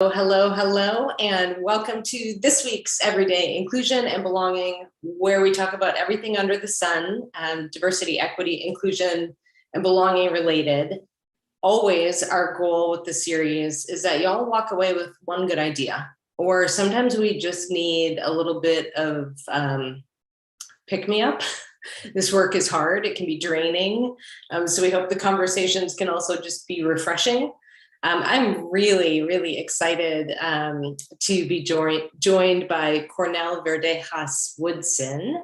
Hello, hello, and welcome to this week's Everyday Inclusion and Belonging, where we talk about everything under the sun, diversity, equity, inclusion, and belonging related. Always our goal with the series is that y'all walk away with one good idea, or sometimes we just need a little bit of pick-me-up. This work is hard, it can be draining, so we hope the conversations can also just be refreshing. I'm really excited to be joined by Cornell Verdejas Woodson,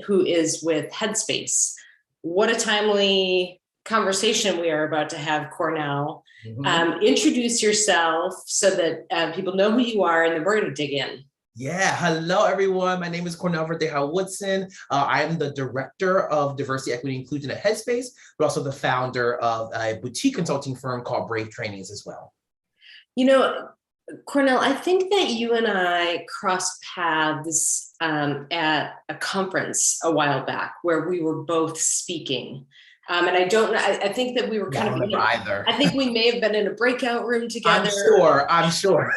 who is with Headspace. What a timely conversation we are about to have, Cornell. Introduce yourself so that people know who you are, and then we're going to dig in. Yeah, hello everyone. My name is Cornell Verdejas Woodson. I am the director of diversity, equity, inclusion at Headspace, but also the founder of a boutique consulting firm called Brave Trainings as well. You know, Cornell, I think that you and I crossed paths at a conference a while back where we were both speaking. And I don't know, I think that we were kind of either. I think we may have been in a breakout room together. I'm sure.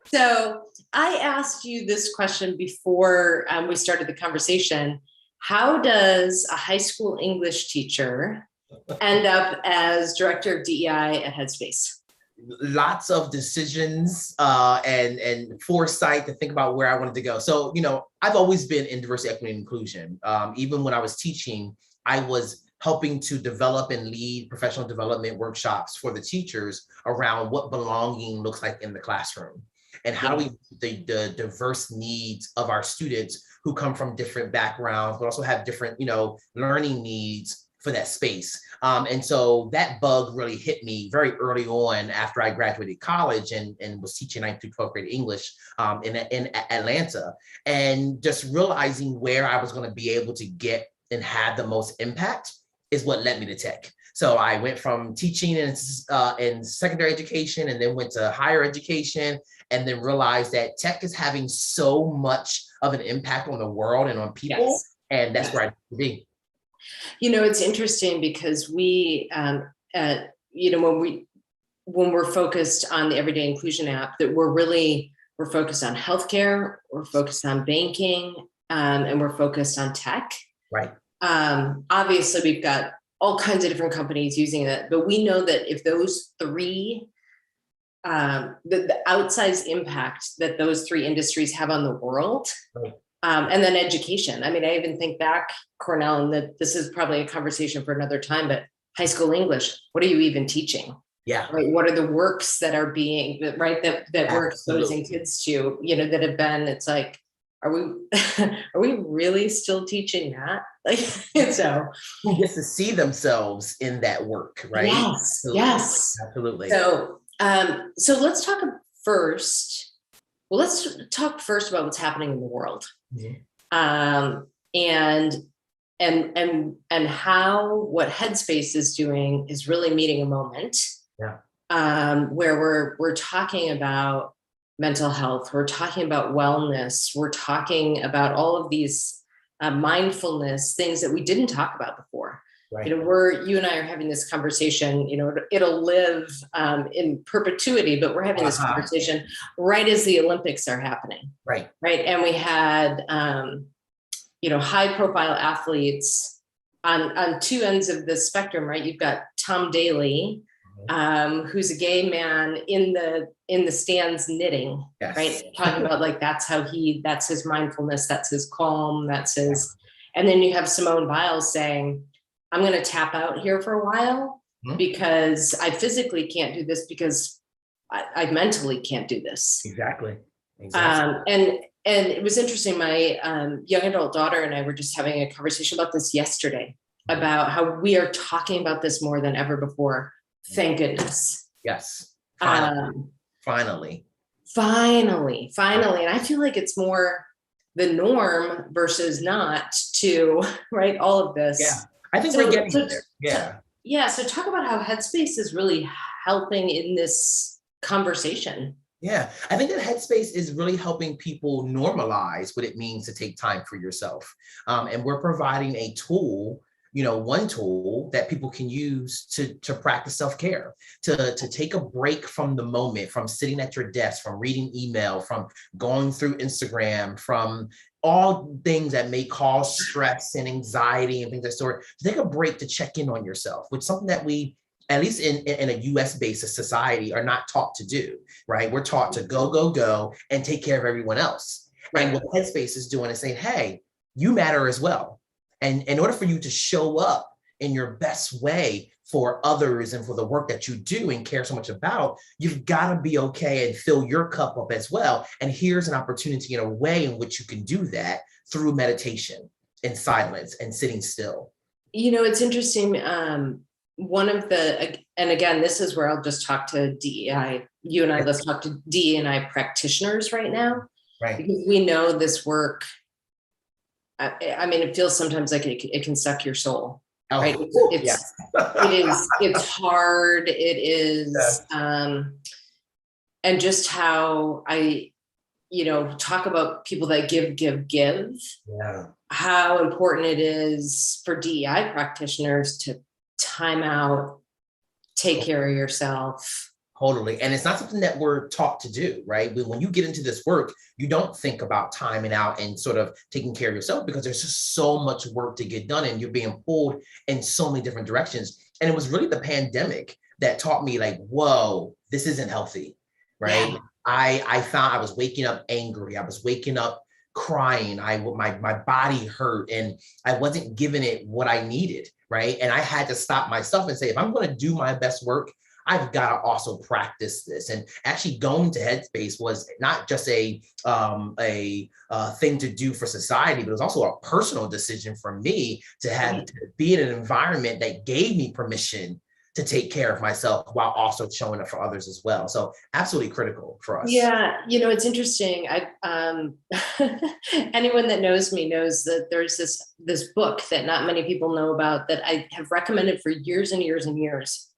So I asked you this question before we started the conversation. How does a high school English teacher end up as director of DEI at Headspace? Lots of decisions and foresight to think about where I wanted to go. So, I've always been in diversity, equity, and inclusion. Even when I was teaching, I was helping to develop and lead professional development workshops for the teachers around what belonging looks like in the classroom. And how do we the diverse needs of our students who come from different backgrounds, but also have different, learning needs for that space. And so that bug really hit me very early on after I graduated college and was teaching 9th through 12th grade English in Atlanta, and just realizing where I was going to be able to get and have the most impact is what led me to tech. So I went from teaching in secondary education and then went to higher education, and then realized that tech is having so much of an impact on the world and on people. Yes. And that's where I need to be. It's interesting because we, when we're focused on the Everyday Inclusion app, that we're focused on healthcare, we're focused on banking, and we're focused on tech. Right. Obviously, we've got all kinds of different companies using it, but we know that if those three, the outsized impact that those three industries have on the world, right. And then education. I mean, I even think back, Cornell, and that this is probably a conversation for another time, but high school English, what are you even teaching? Yeah. Right. What are the works that are being, right, that we're exposing kids to, that have been, it's like, are we really still teaching that? So who gets to see themselves in that work, right? Yes, absolutely. Yes. Absolutely. So let's talk first. Well, let's talk first about what's happening in the world. Mm-hmm. And how what Headspace is doing is really meeting a moment. Yeah. Where we're talking about mental health, we're talking about wellness, we're talking about all of these mindfulness things that we didn't talk about before. Right. You and I are having this conversation, it'll live in perpetuity, but we're having this conversation right as the Olympics are happening. Right. Right. And we had, high profile athletes on two ends of the spectrum, right? You've got Tom Daley, who's a gay man in the stands knitting, yes. Right? Talking about that's his mindfulness, that's his calm, that's his, and then you have Simone Biles saying, I'm going to tap out here for a while because I physically can't do this because I mentally can't do this. Exactly. And it was interesting. My young adult daughter and I were just having a conversation about this yesterday, about how we are talking about this more than ever before. Thank goodness. Yes. Finally. And I feel like it's more the norm versus not to, right? All of this. Yeah. I think we're getting there. Yeah. Yeah. So talk about how Headspace is really helping in this conversation. Yeah, I think that Headspace is really helping people normalize what it means to take time for yourself. And we're providing a tool one tool that people can use to practice self-care, to take a break from the moment, from sitting at your desk, from reading email, from going through Instagram, from all things that may cause stress and anxiety and things of that sort. Take a break to check in on yourself, which is something that we, at least in a US-based society, are not taught to do, right? We're taught to go, go, go, and take care of everyone else. Right. And what Headspace is doing is saying, hey, you matter as well. And in order for you to show up in your best way for others and for the work that you do and care so much about, you've got to be okay and fill your cup up as well. And here's an opportunity in a way in which you can do that through meditation and silence and sitting still. It's interesting. One of the, and again, this is where I'll just talk to DEI. You and I, let's talk to DEI practitioners right now. Right. Because we know this work, I mean, it feels sometimes like it can suck your soul. Oh, right? It's hard. It is, and just how I, talk about people that give. Yeah. How important it is for DEI practitioners to time out, take care of yourself. Totally. And it's not something that we're taught to do, right? But when you get into this work, you don't think about timing out and sort of taking care of yourself, because there's just so much work to get done and you're being pulled in so many different directions. And it was really the pandemic that taught me, like, whoa, this isn't healthy, right? Yeah. I found I was waking up angry. I was waking up crying. My body hurt and I wasn't giving it what I needed, right? And I had to stop myself and say, if I'm going to do my best work, I've got to also practice this. And actually going to Headspace was not just a thing to do for society, but it was also a personal decision for me to have to be in an environment that gave me permission to take care of myself while also showing up for others as well. So absolutely critical for us. Yeah. It's interesting. Anyone that knows me knows that there's this book that not many people know about that I have recommended for years and years and years,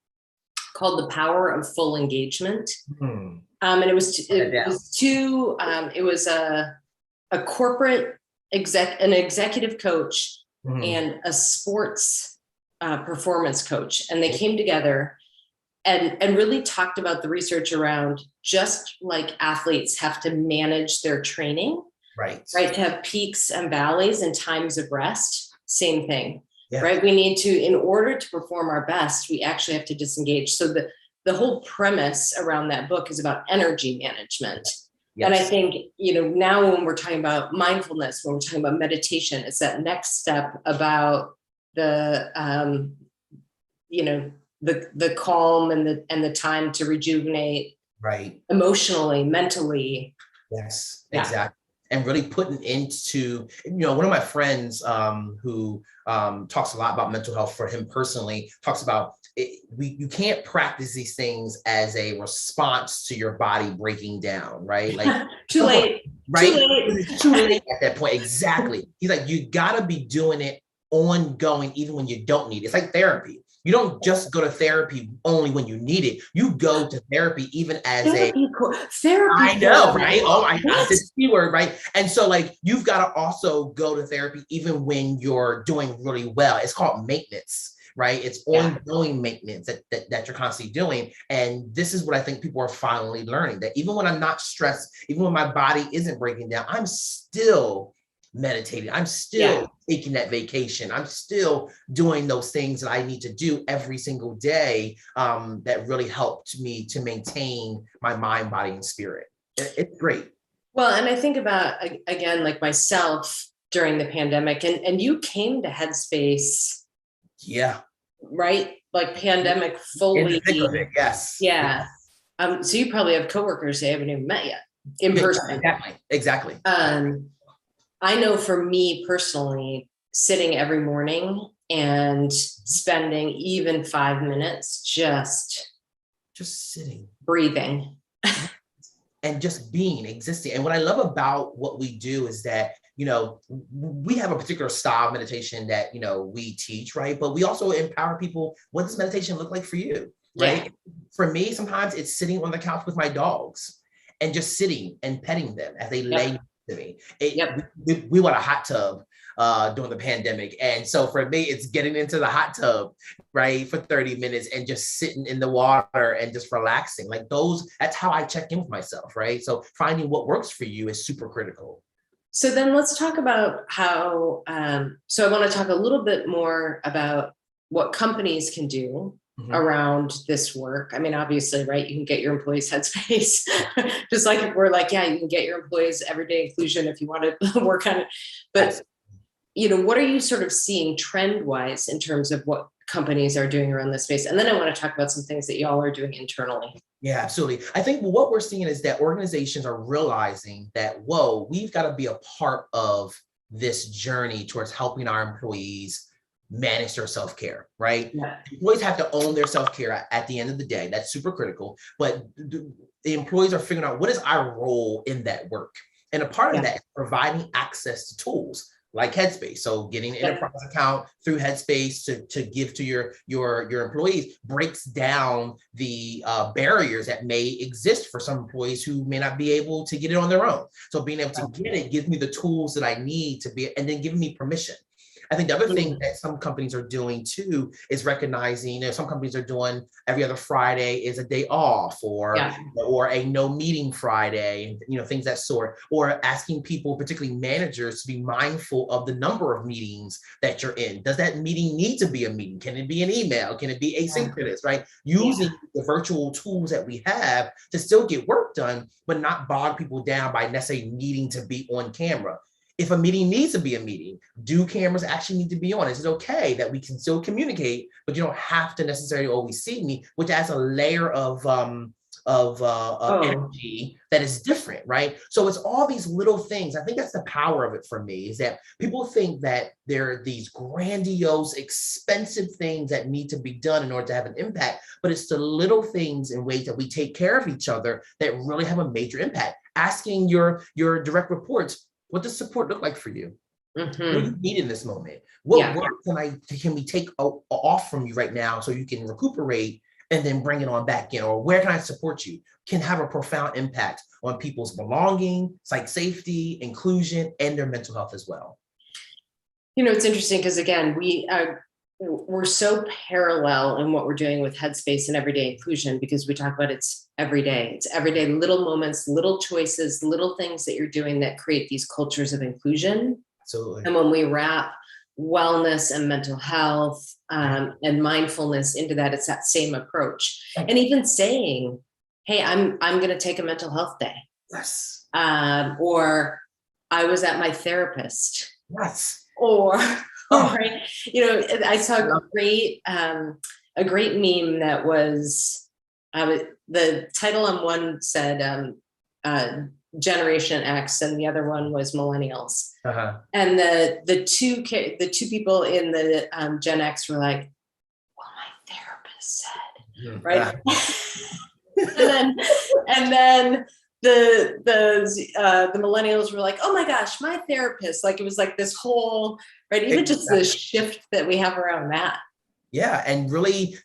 called The Power of Full Engagement. And it was a corporate an executive coach and a sports performance coach. And they came together and really talked about the research around, just like athletes have to manage their training, right? To have peaks and valleys and times of rest, same thing. Yeah. Right. We need to, in order to perform our best, we actually have to disengage. So the whole premise around that book is about energy management. Yes. And I think, now when we're talking about mindfulness, when we're talking about meditation, it's that next step about the calm and the time to rejuvenate, right? Emotionally, mentally. Yes, exactly. And really putting into, one of my friends who talks a lot about mental health, for him personally, talks about you can't practice these things as a response to your body breaking down, right? Like too late, right? Too late at that point. Exactly. He's like, you gotta be doing it ongoing, even when you don't need it. It's like therapy. You don't just go to therapy only when you need it. You go to therapy even as therapy. I know, right? Oh my God, this keyword, right? And so, like, you've got to also go to therapy even when you're doing really well. It's called maintenance, right? It's ongoing maintenance that you're constantly doing. And this is what I think people are finally learning, that even when I'm not stressed, even when my body isn't breaking down, I'm still meditating. I'm still taking that vacation. I'm still doing those things that I need to do every single day that really helped me to maintain my mind, body, and spirit. It's great. Well, and I think about, again, like myself during the pandemic, and you came to Headspace. Yeah. Right? Like pandemic fully. Yes. Yeah. So you probably have coworkers you haven't even met yet in person. Exactly. I know for me personally, sitting every morning and spending even 5 minutes just sitting, breathing, and just being, existing. And what I love about what we do is that, we have a particular style of meditation that, we teach, right? But we also empower people. What does meditation look like for you, right? Yeah. For me, sometimes it's sitting on the couch with my dogs and just sitting and petting them as they lay to me. We want a hot tub. during the pandemic. And so for me, it's getting into the hot tub, right, for 30 minutes and just sitting in the water and just relaxing. Like that's how I check in with myself, right? So finding what works for you is super critical. So then let's talk about how, so I want to talk a little bit more about what companies can do around this work. I mean, obviously, right, you can get your employees Headspace, just like if we're like, yeah, you can get your employees everyday inclusion if you want to work on it. But, what are you sort of seeing trend-wise in terms of what companies are doing around this space? And then I want to talk about some things that y'all are doing internally. Yeah, absolutely. I think what we're seeing is that organizations are realizing that, whoa, we've got to be a part of this journey towards helping our employees manage their self-care, right? Yeah. Employees have to own their self-care at the end of the day. That's super critical. But the employees are figuring out what is our role in that work. And a part of that is providing access to tools like Headspace. So getting an enterprise account through Headspace to give to your employees breaks down the barriers that may exist for some employees who may not be able to get it on their own. So being able to get it gives me the tools that I need to be, and then giving me permission. I think the other thing that some companies are doing too is recognizing, some companies are doing every other Friday is a day off, or a no meeting Friday, and things that sort, or asking people, particularly managers, to be mindful of the number of meetings that you're in. Does that meeting need to be a meeting? Can it be an email? Can it be asynchronous, right? Using the virtual tools that we have to still get work done, but not bog people down by necessarily needing to be on camera. If a meeting needs to be a meeting, do cameras actually need to be on? Is it okay that we can still communicate, but you don't have to necessarily always see me, which adds a layer of energy that is different, right? So it's all these little things. I think that's the power of it for me, is that people think that there are these grandiose, expensive things that need to be done in order to have an impact, but it's the little things and ways that we take care of each other that really have a major impact. Asking your direct reports, what does support look like for you? What do you need in this moment? What work can we take off from you right now so you can recuperate and then bring it on back in? Or where can I support you? Can have a profound impact on people's belonging, psych safety, inclusion, and their mental health as well. It's interesting because, again, we're so parallel in what we're doing with Headspace and everyday inclusion, because we talk about it's everyday little moments, little choices, little things that you're doing that create these cultures of inclusion. Absolutely. And when we wrap wellness and mental health and mindfulness into that, it's that same approach. And even saying, hey, I'm going to take a mental health day. Yes. Or I was at my therapist. Yes. Or right. I saw a great meme that was, the title on one said Generation X, and the other one was Millennials. And the two people in the Gen X were like, well, my therapist said, right? and then the millennials were like, oh my gosh, my therapist. Like, it was like this whole, right? Even just the shift that we have around that. Yeah, and really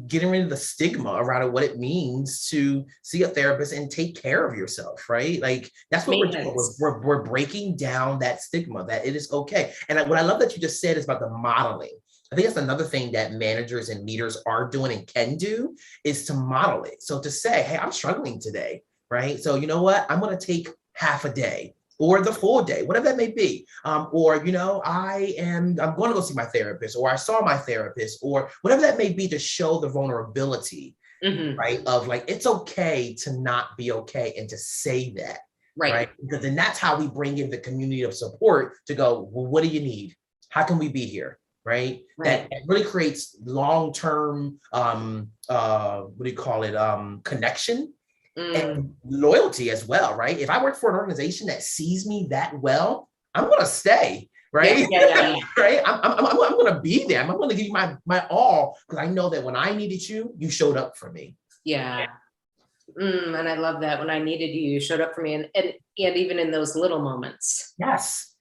getting rid of the stigma around what it means to see a therapist and take care of yourself, right? Like, that's what we're doing. We're breaking down that stigma, that it is okay. And what I love that you just said is about the modeling. I think that's another thing that managers and leaders are doing and can do, is to model it. So to say, hey, I'm struggling today, right? So you know what? I'm going to take half a day or the full day, whatever that may be. Or, I'm going to go see my therapist, or I saw my therapist, or whatever that may be, to show the vulnerability, right? Of like, it's okay to not be okay, and to say that, right? Because then that's how we bring in the community of support to go, well, what do you need? How can we be here? Right? That really creates long-term, connection and loyalty as well, right? If I work for an organization that sees me that well, I'm going to stay, right? Right? I'm going to be there. I'm going to give you my all, because I know that when I needed you, you showed up for me. Yeah. And I love that. When I needed you, you showed up for me, and even in those little moments. Yes.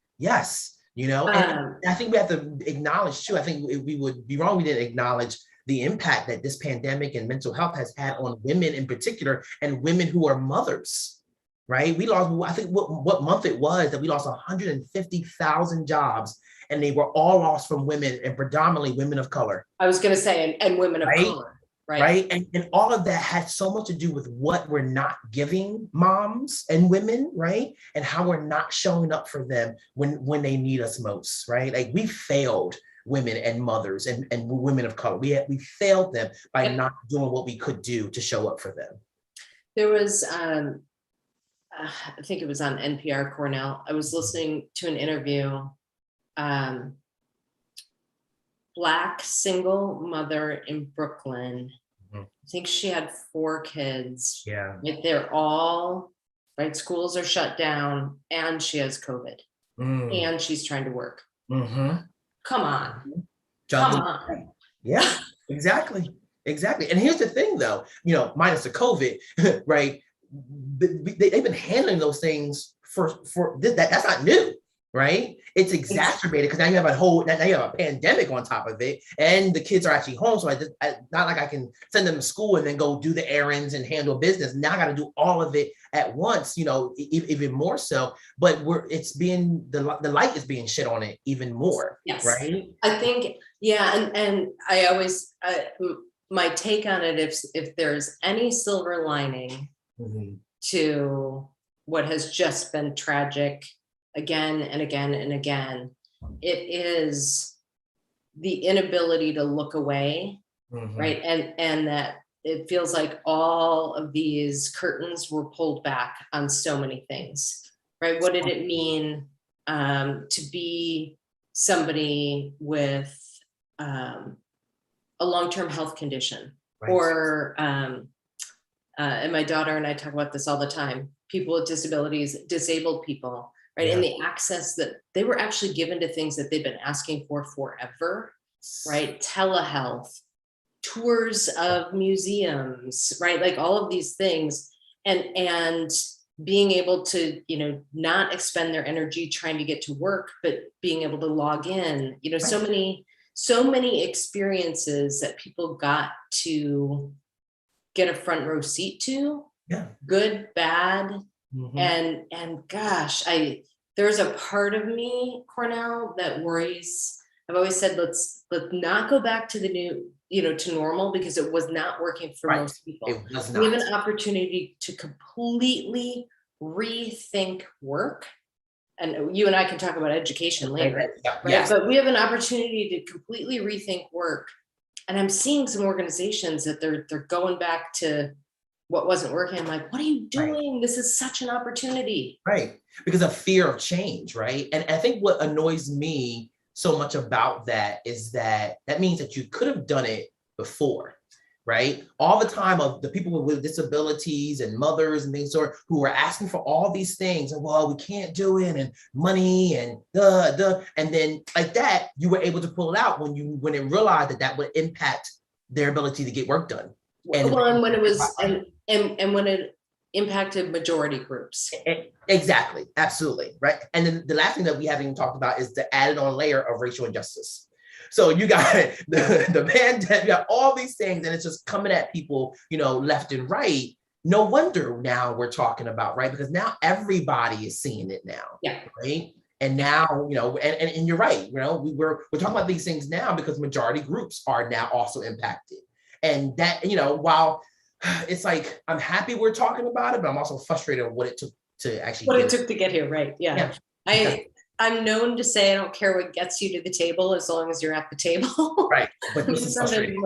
And I think we have to acknowledge too, I think we would be wrong, we didn't acknowledge the impact that this pandemic and mental health has had on women in particular, and women who are mothers, right? We lost, I think what month it was that we lost 150,000 jobs, and they were all lost from women, and predominantly women of color, I was gonna say, and women of right? color, right? Right. And all of that had so much to do with what we're not giving moms and women, right? And how we're not showing up for them when they need us most, right? Like we failed women and mothers and women of color. We failed them by Yep. not doing what we could do to show up for them. There was, I think it was on NPR Cornell. I was listening to an interview. Black single mother in Brooklyn. Mhm. I think she had 4 kids. Yeah. Like they're all right. Schools are shut down, and she has COVID, and she's trying to work. Mm-hmm. Come on, come Juggling. on. Yeah, exactly. Exactly. And here's the thing though, minus the COVID, right? They've been handling those things for this, that's not new, right? It's exacerbated because now you have now you have a pandemic on top of it, and the kids are actually home. So not like I can send them to school and then go do the errands and handle business. Now I got to do all of it at once, even more so. But the light is being shed on it even more. Yes. Right. I think, yeah, and I always my take on it, if there's any silver lining to what has just been tragic again and again and again, it is the inability to look away, right? And that it feels like all of these curtains were pulled back on so many things, right? What did it mean to be somebody with a long-term health condition, Right. or and my daughter and I talk about this all the time, people with disabilities, disabled people, right? Yeah. And the access that they were actually given to things that they've been asking for forever, right? Telehealth, tours of museums, right? Like all of these things, and being able to, not expend their energy trying to get to work, but being able to log in, so many experiences that people got to get a front row seat to. Yeah. Good, bad. Mhm. And gosh, there's a part of me, Cornell, that worries. I've always said, let's not go back to the new, to normal, because it was not working for Right. most people. It was We have not. an opportunity to completely rethink work. And you and I can talk about education later, Yeah. right? Yes. But we have an opportunity to completely rethink work. And I'm seeing some organizations that they're going back to what wasn't working. I'm like, what are you doing? This is such an opportunity. Right. Because of fear of change, right? And I think what annoys me so much about that is that means that you could have done it before, right? All the time of the people with disabilities and mothers and things who are asking for all these things, and well, we can't do it, and money and and then like that, you were able to pull it out when it realized that would impact their ability to get work done. And when it was and when it impacted majority groups. Exactly, absolutely, right. And then the last thing that we haven't even talked about is the added on layer of racial injustice. So you got the pandemic, you got all these things, and it's just coming at people, left and right. No wonder now we're talking about, right? Because now everybody is seeing it now, yeah, right? And now, and you're right, we're talking about these things now because majority groups are now also impacted. And that, while it's like, I'm happy we're talking about it, but I'm also frustrated on what it took to actually get here, right? Yeah. I'm known to say I don't care what gets you to the table as long as you're at the table. Right. But this is frustrating.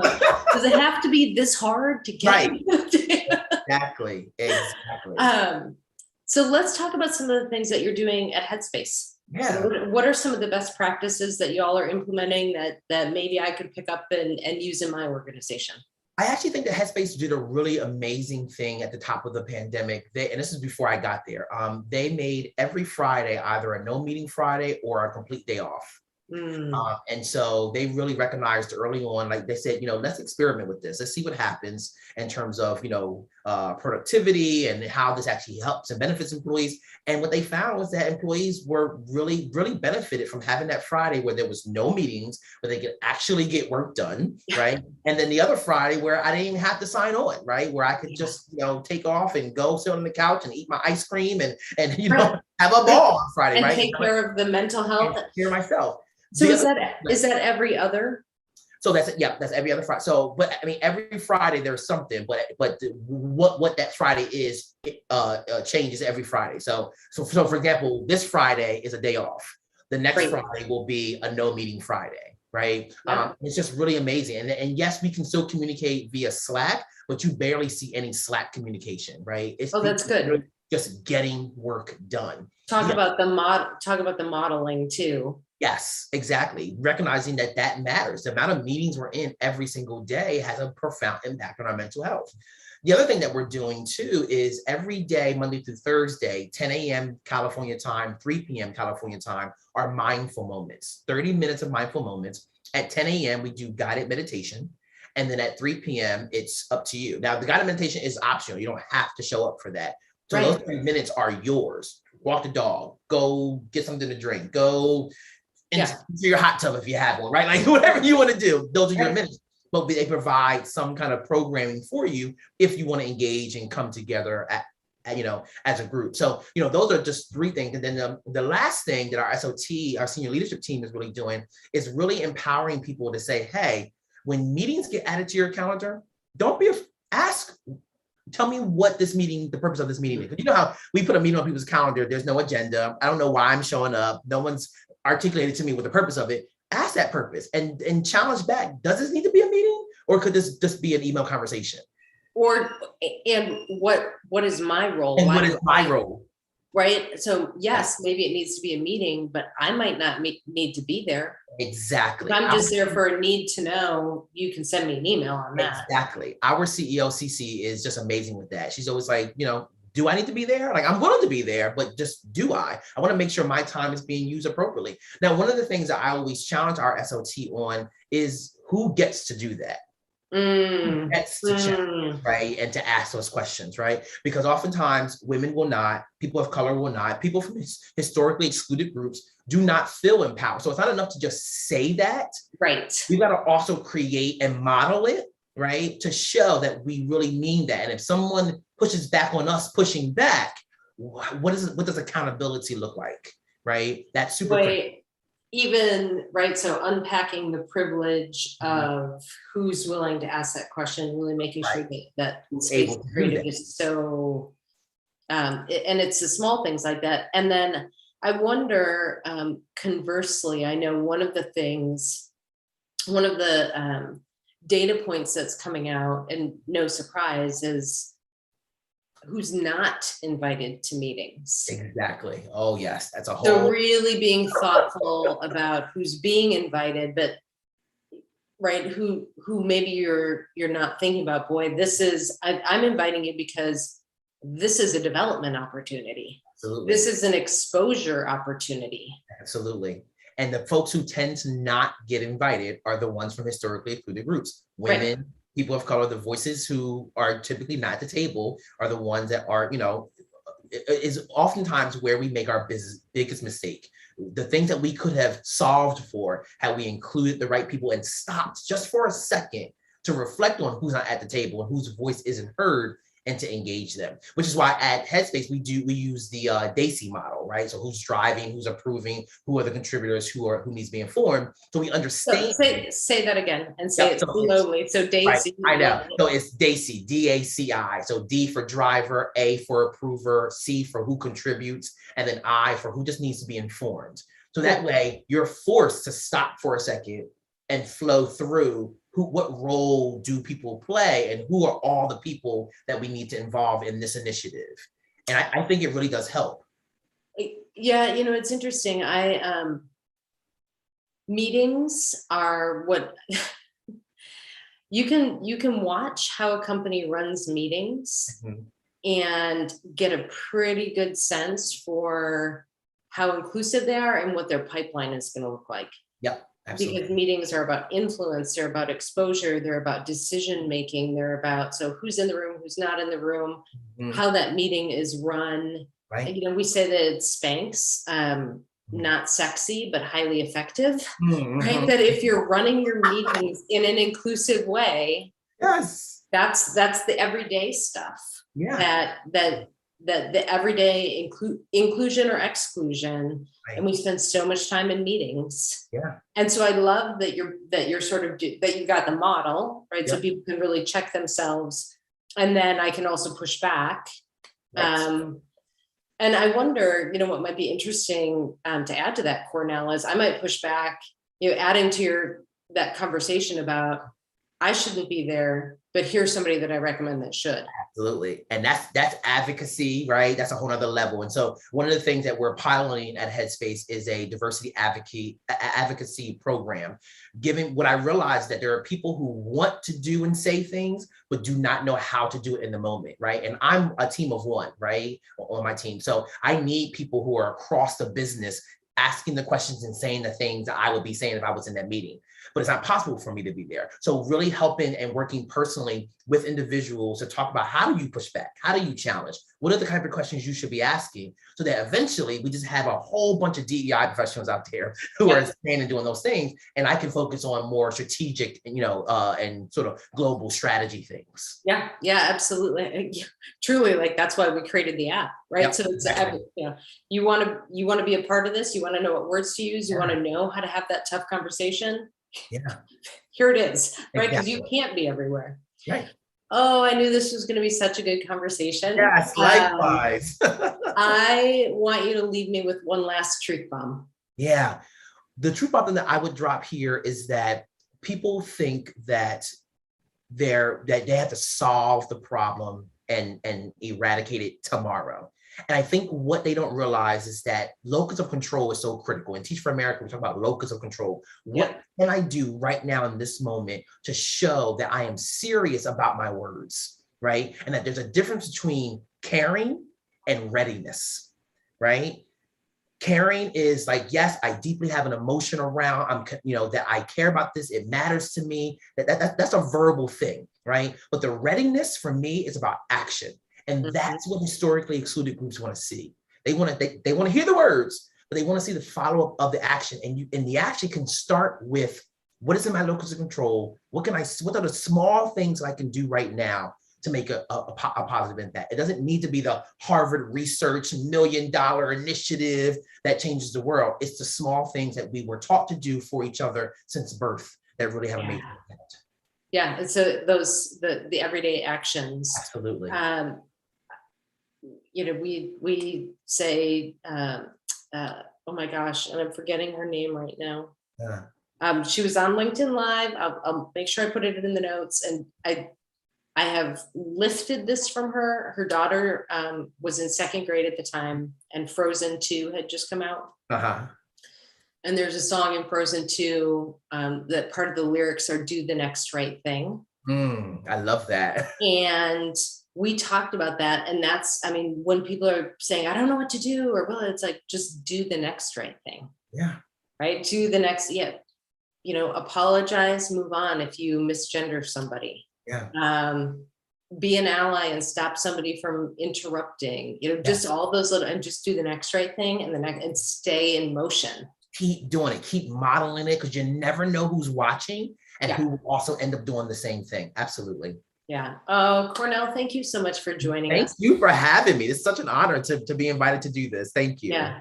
Does it have to be this hard to get right. you to the table? Exactly. So let's talk about some of the things that you're doing at Headspace. Yeah. What are some of the best practices that y'all are implementing that maybe I could pick up and use in my organization? I actually think that Headspace did a really amazing thing at the top of the pandemic. And this is before I got there. They made every Friday either a no meeting Friday or a complete day off. Mm. And so they really recognized early on, like they said, let's experiment with this. Let's see what happens in terms of, productivity and how this actually helps and benefits employees. And what they found was that employees were really, really benefited from having that Friday where there was no meetings, where they could actually get work done, right? And then the other Friday where I didn't even have to sign on, right? Where I could just, take off and go sit on the couch and eat my ice cream and Right. have a ball on Friday, And right? take care of the mental health. And hear myself. So The is other- that every other? So that's that's every other Friday. So, but I mean, every Friday there's something, but what that Friday is changes every Friday. So for example, this Friday is a day off. The next Great. Friday will be a no meeting Friday, right? Yeah. It's just really amazing. And yes, we can still communicate via Slack, but you barely see any Slack communication, right? It's Oh, that's good. really just getting work done. Talk Yeah. about the modeling too. Yes, exactly. Recognizing that matters. The amount of meetings we're in every single day has a profound impact on our mental health. The other thing that we're doing too is every day, Monday through Thursday, 10 a.m. California time, 3 p.m. California time, are mindful moments, 30 minutes of mindful moments. At 10 a.m., we do guided meditation. And then at 3 p.m., it's up to you. Now, the guided meditation is optional. You don't have to show up for that. So Right. those 30 minutes are yours. Walk the dog, go get something to drink, go into your hot tub if you have one, right? Like whatever you want to do, those are your minutes. But they provide some kind of programming for you if you want to engage and come together as a group. So, those are just three things. And then the last thing that our SOT, our senior leadership team is really doing is really empowering people to say, hey, when meetings get added to your calendar, don't tell me what the purpose of this meeting is. You know how we put a meeting on people's calendar, there's no agenda. I don't know why I'm showing up. No one's articulated to me what the purpose of it. Ask that purpose and challenge back. Does this need to be a meeting, or could this just be an email conversation? And what is my role? And what is my role? Right. So yes, maybe it needs to be a meeting, but I might not need to be there. Exactly. If I'm just there for a need to know, you can send me an email on that. Exactly. Our CEO, CC, is just amazing with that. She's always like, do I need to be there? Like, I'm willing to be there, but just do I? I want to make sure my time is being used appropriately. Now, one of the things that I always challenge our SOT on is who gets to do that? Who gets to check, right? And to ask those questions, right? Because oftentimes women will not, people of color will not, people from historically excluded groups do not feel empowered. So it's not enough to just say that. Right. We got to also create and model it, right? To show that we really mean that. And if someone pushes back on us pushing back, what does accountability look like, right? That's super critical. Even, right, so unpacking the privilege of who's willing to ask that question, really making sure that space creative is so, and it's the small things like that. And then I wonder, conversely, I know one of the data points that's coming out, and no surprise, is who's not invited to meetings. Exactly. Oh yes, that's a whole. So really being thoughtful about who's being invited, but right, who maybe you're not thinking about. Boy, I'm inviting you because this is a development opportunity. Absolutely. This is an exposure opportunity. Absolutely. And the folks who tend to not get invited are the ones from historically excluded groups, women. People of color, the voices who are typically not at the table are the ones that are, is oftentimes where we make our biggest mistake. The things that we could have solved for had we included the right people and stopped just for a second to reflect on who's not at the table and whose voice isn't heard, and to engage them, which is why at Headspace we use the DAISY model, right? So who's driving, who's approving, who are the contributors, who needs to be informed, so we understand. So say that again and say it slowly. So DAISY. Right, I know. So it's DAISY, DACI. So D for driver, A for approver, C for who contributes, and then I for who just needs to be informed. So that way you're forced to stop for a second and flow through what role do people play and who are all the people that we need to involve in this initiative. And I think it really does help. Yeah, it's interesting. Meetings are what you can watch how a company runs meetings and get a pretty good sense for how inclusive they are and what their pipeline is going to look like. Yep, absolutely. because meetings are about influence, they're about exposure, they're about decision making, they're about, so who's in the room, who's not in the room, Mhm. how that meeting is run. Right. And, we say that it's Spanx, Mhm. not sexy, but highly effective, right? Mhm. That if you're running your meetings in an inclusive way, Yes. that's the everyday stuff Yeah. that the everyday inclusion or exclusion. Right. And we spend so much time in meetings. Yeah. And so I love that you're sort of that you got the model, right? So Yep. people can really check themselves. And then I can also push back. Right. And I wonder, what might be interesting to add to that, Cornell, is I might push back, adding to that conversation about I shouldn't be there, but here's somebody that I recommend that should. Absolutely. And that's advocacy, right? That's a whole nother level. And so one of the things that we're piloting at Headspace is a diversity advocacy program. Given what I realized that there are people who want to do and say things, but do not know how to do it in the moment, right? And I'm a team of one, right? On my team. So I need people who are across the business asking the questions and saying the things that I would be saying if I was in that meeting, but it's not possible for me to be there. So really helping and working personally with individuals to talk about how do you push back? How do you challenge? What are the kind of questions you should be asking so that eventually we just have a whole bunch of DEI professionals out there who are saying and doing those things. And I can focus on more strategic, and sort of global strategy things. Yeah, absolutely. Truly, like that's why we created the app, right? Yep, So it's exactly. you want to be a part of this. You want to know what words to use. You want to know how to have that tough conversation. Yeah. Here it is, right? Because Exactly. you can't be everywhere. Right. Oh, I knew this was going to be such a good conversation. Yes, likewise. I want you to leave me with one last truth bomb. Yeah. The truth bomb that I would drop here is that people think that they have to solve the problem and eradicate it tomorrow. And I think what they don't realize is that locus of control is so critical. In Teach for America, we talk about locus of control. What can I do right now in this moment to show that I am serious about my words, right? And that there's a difference between caring and readiness, right? Caring is like, yes, I deeply have an emotion around, that I care about this. It matters to me. That's a verbal thing, right? But the readiness for me is about action. And that's what historically excluded groups want to see. They want to hear the words, but they want to see the follow-up of the action. And the action can start with what is in my locus of control? What are the small things I can do right now to make a positive impact? It doesn't need to be the Harvard research $1 million initiative that changes the world. It's the small things that we were taught to do for each other since birth that really have a major impact. Yeah, and so the everyday actions. Absolutely. We say, oh my gosh, and I'm forgetting her name right now. Yeah. She was on LinkedIn Live. I'll make sure I put it in the notes. And I have lifted this from her. Her daughter was in second grade at the time, and Frozen 2 had just come out. And there's a song in Frozen 2 that part of the lyrics are "Do the next right thing." I love that. And we talked about that. And that's, when people are saying, I don't know what to do, or well, it's like, just do the next right thing. Yeah. Right. Do the next, apologize, move on if you misgender somebody. Yeah. Be an ally and stop somebody from interrupting, just all those little, and just do the next right thing and stay in motion. Keep doing it, keep modeling it, because you never know who's watching and who will also end up doing the same thing. Absolutely. Yeah. Oh, Cornell, thank you so much for joining us. Thank you for having me. It's such an honor to be invited to do this. Thank you. Yeah.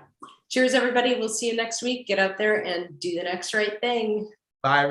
Cheers, everybody. We'll see you next week. Get out there and do the next right thing. Bye.